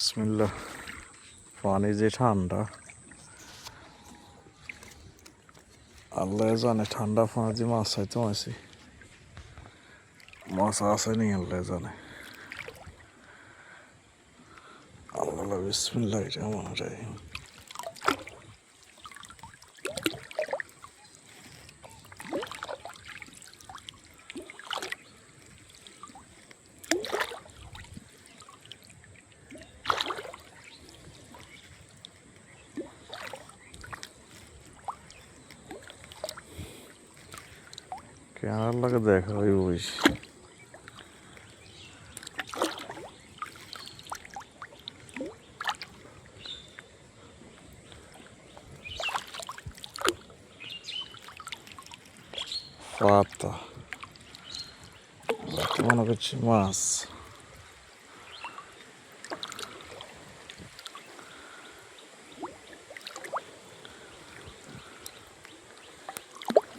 বিসমিল্লাহ। পানি যে ঠান্ডা, আল্লাহ জানে। ঠান্ডা পানি যে মাছ চাইতে আছি, মাছ আছে নি আল্লাহ জানে। আল্লাহ বিসমিল্লাহ রহমান রহিম। কেনার লাগে দেখা ওই বইস পাতা মনে করছি মাছ।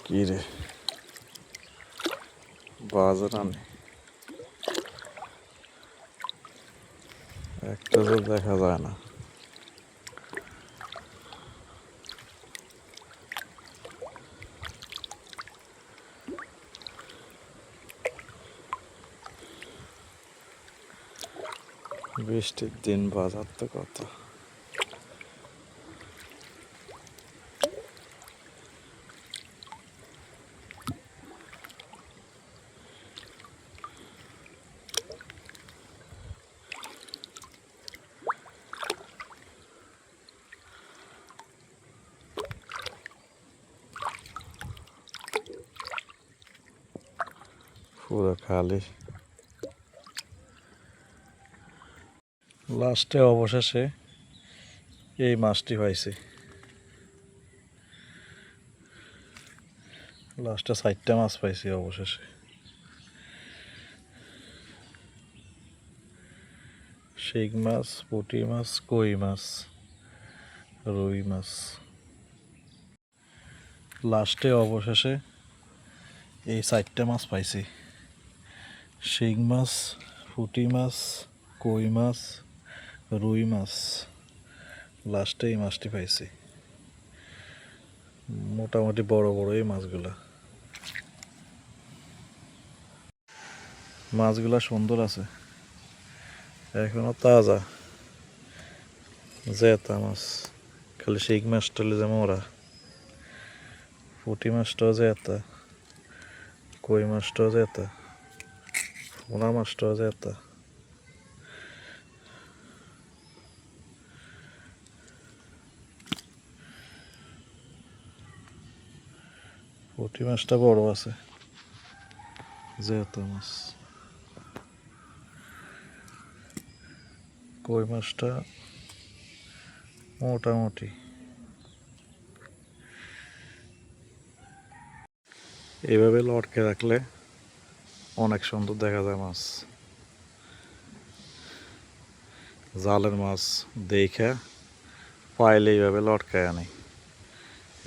কি রে বাজার আনে একটা তো দেখা যায় না। বৃষ্টির দিন বাজার তো কত। পুরো খালি। লাস্টে অবশেষে এই মাছটি পাইছি। লাস্টে 4টা মাছ পাইছি অবশেষে। শিং মাছ, পুঁটি মাছ, কই মাছ, রুই মাছ। লাস্টে অবশেষে এই 4টা মাছ পাইছি। শিং মাছ, পুঁটি মাছ, কই মাছ, রুই মাছ। লাস্টে এই মাছটি পাইছি। মোটামুটি বড় বড় এই মাছগুলা। মাছগুলা সুন্দর আছে, এখনো তাজা। জেতা মাছ, খালি শিং মাছটা যে মরা। পুঁটি মাছটাও জেতা, কই মাছটাও জেতা, পোনা মাছটাও জেতা। পুঁটি মাছটা বড় আছে, জেতা মাছ। কই মাছটা মোটামুটি। এইভাবে লটকে রাখলে অনেক সুন্দর দেখা যায় মাছ। জালের মাছ দেখে পাইলে এইভাবে লটকায় আনি,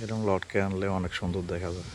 এরকম লটকে আনলে অনেক সুন্দর দেখা যায়।